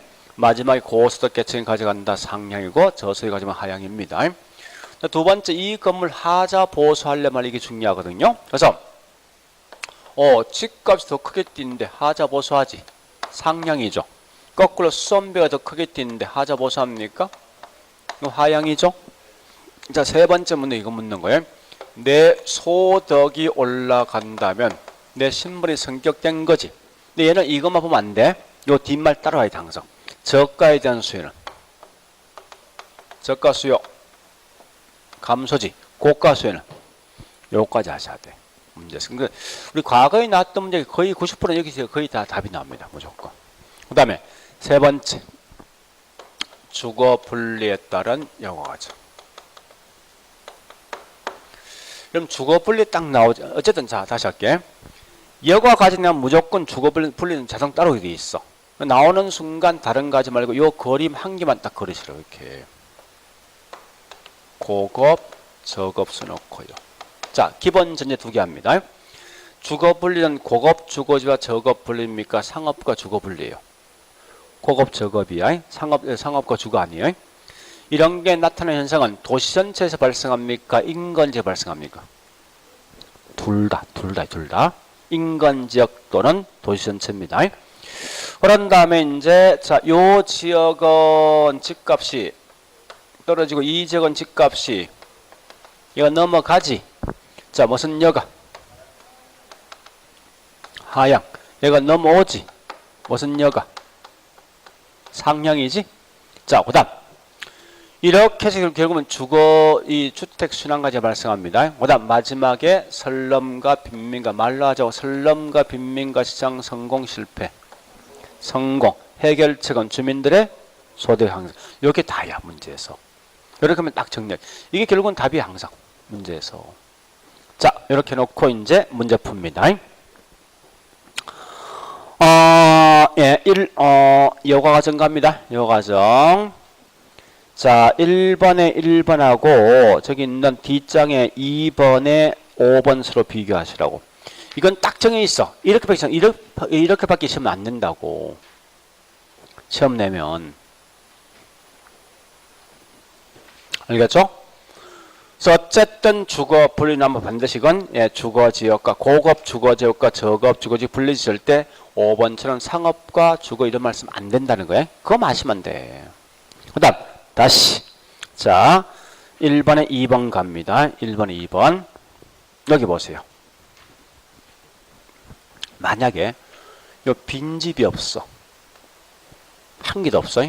고소득 계층이 가져간다. 상향이고 저소득이 가져가면 하향입니다. 두 번째, 이 건물 하자 보수하려면 이게 중요하거든요. 그래서 집값이 더 크게 뛰는데 하자 보수하지. 상향이죠. 거꾸로 수선비가 더 크게 뛰는데 하자 보수합니까? 하향이죠. 자, 세 번째 문제 이거 묻는 거예요. 내 소득이 올라간다면 내 신분이 성격된 거지. 근데 얘는 이것만 보면 안 돼. 요 뒷말 따라와야 돼 항상. 저가에 대한 수요는 저가 수요 감소지. 고가 수요는 요까지 하셔야 돼. 문제에서. 그러니까 우리 과거에 나왔던 문제 거의 90% 여기서 거의 다 답이 나옵니다. 무조건. 그 다음에 세 번째, 주거 분리에 따른 여과 과정. 그럼 주거 분리 딱 나오죠. 어쨌든 자, 다시 할게. 여과 과정이면 무조건 주거 분리는 자동 따로 돼 있어. 나오는 순간 다른 거 하지 말고 요 그림 한 개만 딱 그리시라. 이렇게 고급, 저급 써놓고요. 자, 기본 전제 두 개 합니다. 주거 분리는 고급 주거지와 저급 분리입니까? 상업과 주거 분리예요. 고급 저급이야. 상업과 주거 아니에요. 이런 게 나타나는 현상은 도시 전체에서 발생합니까? 인근지에 발생합니까? 둘 다. 인근지역 또는 도시 전체입니다. 그런 다음에 이제 자, 요 지역은 집값이 떨어지고 이 지역은 집값이 이거 넘어가지. 자, 무슨 여가? 하향. 얘가 넘어오지. 무슨 여가? 상향이지. 자, 그다음 이렇게 해서 결국은 이 주택 순환까지 발생합니다. 그다음 마지막에 설럼과 빈민가, 말로 하자고 설럼과 빈민가 시장 성공 실패. 성공. 해결책은 주민들의 소득 향상. 이렇게 다야 문제에서. 이렇게 하면 딱 정리해. 이게 결국은 답이 항상 문제에서. 자, 이렇게 놓고 이제 문제 풉니다. 여과 과정 갑니다. 여과 과정. 자, 1번에 1번하고 저기 있는 뒷장에 2번에 5번 서로 비교하시라고. 이건 딱 정해 있어. 이렇게밖에 시험 안 된다고. 시험 내면. 알겠죠? 그래서 어쨌든 주거 분리는 한번 반드시 이건 주거 지역과 고급 주거 지역과 저급 주거 지역 분리 지을 때 5번처럼 상업과 주거 이런 말씀 안 된다는 거예요. 그거 마시면 돼. 그 다음 다시 자 1번에 2번 갑니다. 1번에 2번 여기 보세요. 만약에 요 빈집이 없어. 한 개도 없어.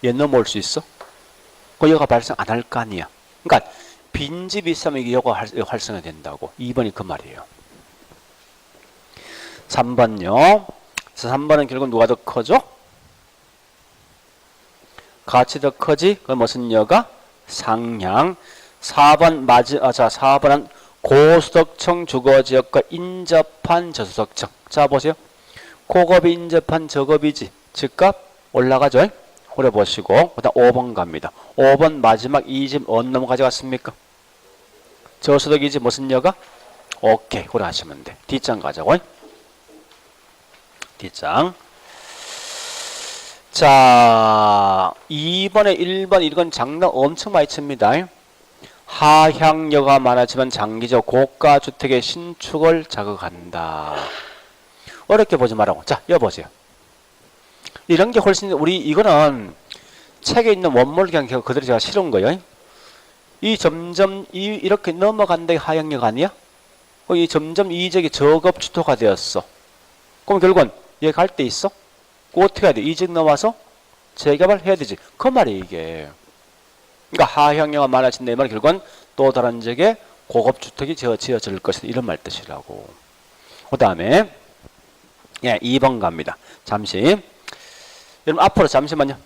얘 넘어올 수 있어? 그 여가 발생 안 할 거 아니야. 그러니까 빈집이 있으면 이게 여가 활성화 된다고. 2번이 그 말이에요. 3번요. 3번은 결국 누가 더 커져? 가치 더 커지? 그 무슨 여가? 상향. 4번 4번은 고수덕청 주거지역과 인접한 저수덕청. 자, 보세요. 고급이 인접한 저급이지. 집값 올라가죠? 오래 보시고. 그 다음 5번 갑니다. 5번 마지막 이 집 어느 놈 가져갔습니까? 저수덕이지 무슨 여가? 오케이. 그래 하시면 돼. 뒷장 가자고. 뒷장. 자, 2번에 1번 이건 장난 엄청 많이 칩니다. 하향여가 많아지만 장기적 고가주택의 신축을 자극한다. 어렵게 보지 말라고. 자, 여보세요. 이런 게 훨씬 이거는 책에 있는 원문을 그냥 그대로 제가 실은 거예요. 이 점점 이렇게 넘어간다 하향여가 아니야? 이 점점 이적이 저급주택가 되었어. 그럼 결국은 얘 갈 때 있어? 그거 어떻게 해야 돼? 이직 넘어와서 재개발 해야 되지. 그 말이 이게. 그러니까 하향여가 많아진다 이 말은 결국은 또 다른 지역에 고급주택이 지어질 것이다. 이런 말 뜻이라고. 그 다음에 2번 갑니다. 잠시. 여러분 앞으로 잠시만요.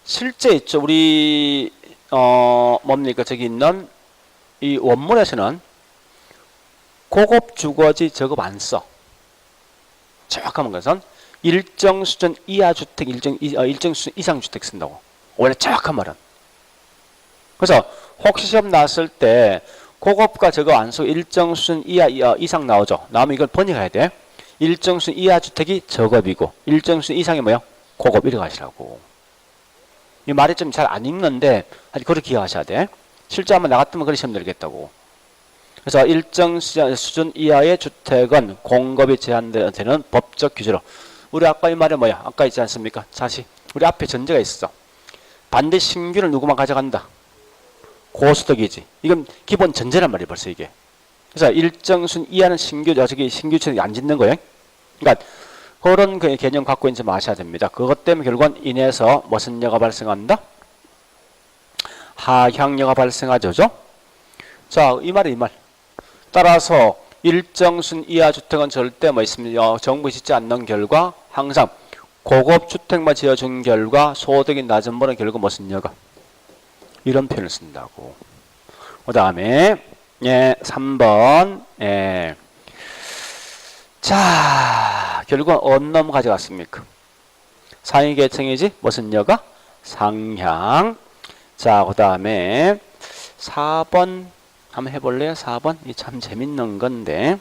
실제 있죠. 우리 뭡니까? 저기 있는 이 원문에서는 고급 주거지 저급 안 써. 정확한 것은 일정 수준 이하 주택, 일정 수준 이상 주택 쓴다고. 원래 정확한 말은. 그래서 혹시 시험 나왔을 때 고급과 저거 안 쓰고 일정 수준 이하 이상 나오죠. 나오면 이걸 번역해야 돼. 일정 수준 이하 주택이 저급이고 일정 수준 이상이 뭐야? 고급 이렇게 하시라고. 이 말이 좀 잘 안 읽는데 그렇게 기억하셔야 돼. 실제 한번 나갔다면 그렇게 시험 내겠다고. 그래서 일정 수준 이하의 주택은 공급이 제한되는 법적 규제로. 우리 아까 이 말이 뭐야? 아까 있지 않습니까? 다시 우리 앞에 전제가 있어. 반드시 신규를 누구만 가져간다. 고수덕이지. 이건 기본 전제란 말이에요. 벌써 이게. 그래서 일정 수준 이하는 신규 주택이 안 짓는 거예요. 그러니까 그런 개념 갖고 있지 마셔야 됩니다. 그것 때문에 결국은 인해서 무슨 여가 발생한다? 하향여가 발생하죠. 자, 이 말이 이 말. 따라서 일정 수준 이하 주택은 절대 뭐 있습니다. 정부 짓지 않는 결과 항상 고급 주택만 지어준 결과 소득이 낮은 분은 결국 무슨 여가? 이런 표현을 쓴다고. 그 다음에 3번 자, 결국은 어느 놈 가져갔습니까? 상위 계층이지? 무슨 여가? 상향. 자, 그 다음에 4번 한번 해볼래요? 4번? 이 참 재밌는 건데.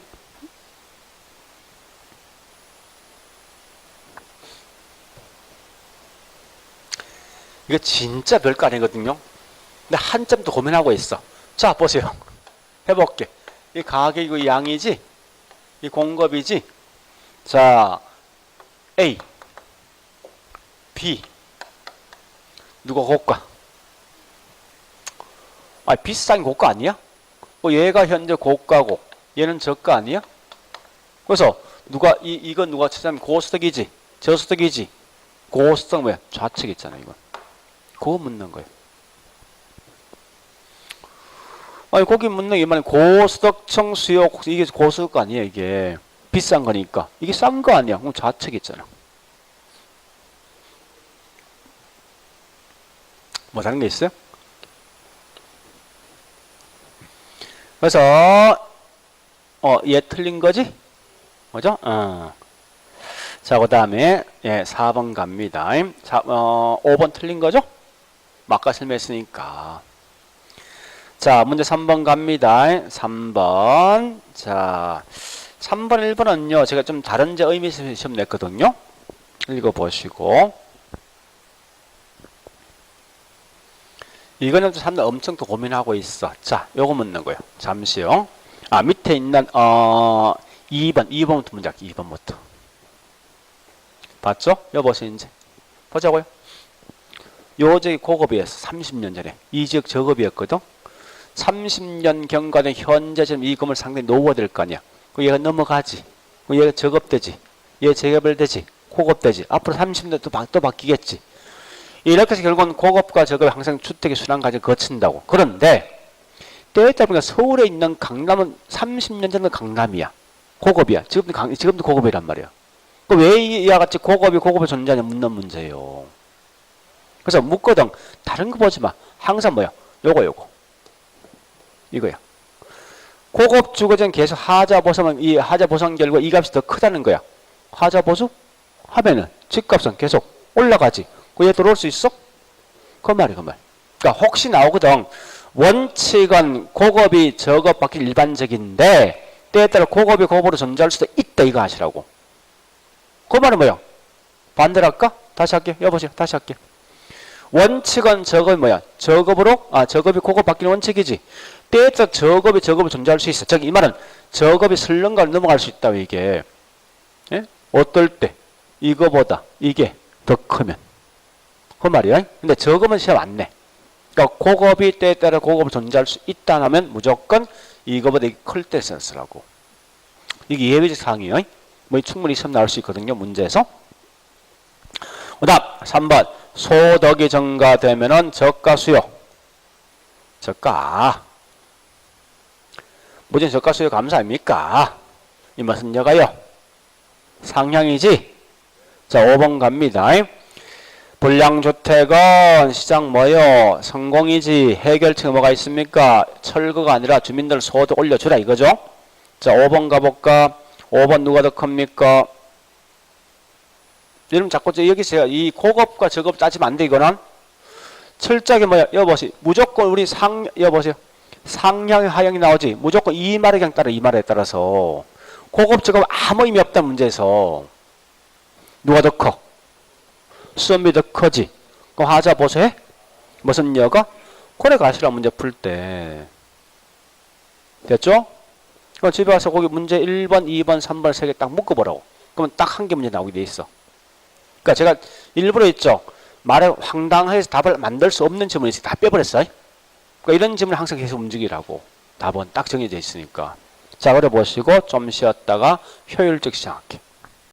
이거 진짜 별거 아니거든요. 근데 한점도 고민하고 있어. 자, 보세요. 해볼게. 이 가격이고 양이지? 이 공급이지? 자, A, B. 누가 고가? 아, 비싼 고가 아니야? 얘가 현재 고가고 얘는 저가 아니야? 그래서 이건 누가 찾으면 고수덕이지? 저수덕이지? 고수덕 뭐야? 좌측 있잖아, 이건. 그거 묻는 거예요. 아니, 거기 묻는 게 말은 고수덕청 수요, 이게 고수덕 아니야, 이게. 비싼 거니까. 이게 싼 거 아니야. 그럼 좌측 있잖아. 뭐 다른 게 있어요? 그래서 얘 틀린 거지? 뭐죠? 자, 그 다음에 4번 갑니다. 5번 틀린 거죠? 아까 설명했으니까. 자, 문제 3번 갑니다. 3번. 자, 3번, 1번은요, 제가 좀 다른 의미에서 시험 냈거든요. 읽어보시고. 이거는 좀 사람들 엄청 또 고민하고 있어. 자, 요거 묻는 거예요. 잠시요. 밑에 있는 2번부터 문제 할게요. 2번부터. 봤죠? 여보세요, 이제. 보자고요. 요 지역이 고급이었어. 30년 전에. 이 지역 저급이었거든. 30년 경과된 현재 지금 이 건물 상당히 노후화될 거 아니야. 얘가 넘어가지. 얘가 저급되지. 얘 재개발되지. 고급되지. 앞으로 30년 또 바뀌겠지. 이렇게 해서 결국은 고급과 저급이 항상 주택의 순환 과정을 거친다고. 그런데 때에 따라 서울에 있는 강남은 30년 전은 강남이야. 고급이야. 지금도 고급이란 말이야. 왜 이와 같이 고급이 존재하냐 묻는 문제예요. 그래서 묶거든. 다른 거 보지 마. 항상 뭐야? 요거. 이거야. 고급 주거든 계속 하자 보수하면 이 하자 보수한 결과 이 값이 더 크다는 거야. 하자 보수 하면은 집값은 계속 올라가지. 그얘 들어올 수 있어? 그 말이 그 말. 그러니까 혹시 나오거든. 원칙은 고급이 저급 받기 일반적인데 때에 따라 고급이 고급으로 존재할 수도 있다 이거 하시라고. 그 말은 뭐야? 반대로 할까? 다시 할게. 여보세요. 다시 할게. 원칙은 저급이 뭐야? 저급이 고급 바뀌는 원칙이지. 때에 따라 저급이 존재할 수 있어. 즉 이 말은 저급이 설렁가를 넘어갈 수 있다고 이게. 예? 어떨 때 이거보다 이게 더 크면. 그 말이야. 근데 저급은 시험 안 내. 그러니까 고급이 때에 따라 고급을 존재할 수 있다 하면 무조건 이거보다 이게 클 때 쓰라고. 이게 예외적 사항이에요. 뭐 충분히 시험 나올 수 있거든요. 문제에서. 그 다음 3번 소득이 증가되면은 저가 수요. 저가. 무슨 저가 수요 감소 아닙니까? 이 무슨 여가요? 상향이지? 자 5번 갑니다. 불량주택은 시장 뭐요? 성공이지. 해결책이 뭐가 있습니까? 철거가 아니라 주민들 소득 올려주라 이거죠? 자 5번 가볼까? 5번 누가 더 큽니까? 여러분 자꾸 여기서 이 고급과 저급 따지면 안 돼 이거는. 철저하게 뭐야? 여보세요. 무조건 우리 여보세요. 상향 하향이 나오지. 무조건 이 말에 그냥 따라 이 말에 따라서. 고급 저급 아무 의미 없다 문제에서. 누가 더 커? 수업이 더 커지. 그럼 하자 보세. 무슨 여가? 그래 가시라 문제 풀 때. 됐죠? 그럼 집에 와서 거기 문제 1번, 2번, 3번 3개 딱 묶어보라고. 그러면 딱 한 개 문제 나오게 돼 있어. 그러니까 제가 일부러 했죠. 말에 황당해서 답을 만들 수 없는 질문이 있어요. 다 빼버렸어요. 그러니까 이런 질문을 항상 계속 움직이라고. 답은 딱 정해져 있으니까. 자, 그래 보시고 좀 쉬었다가 효율적 시작할게.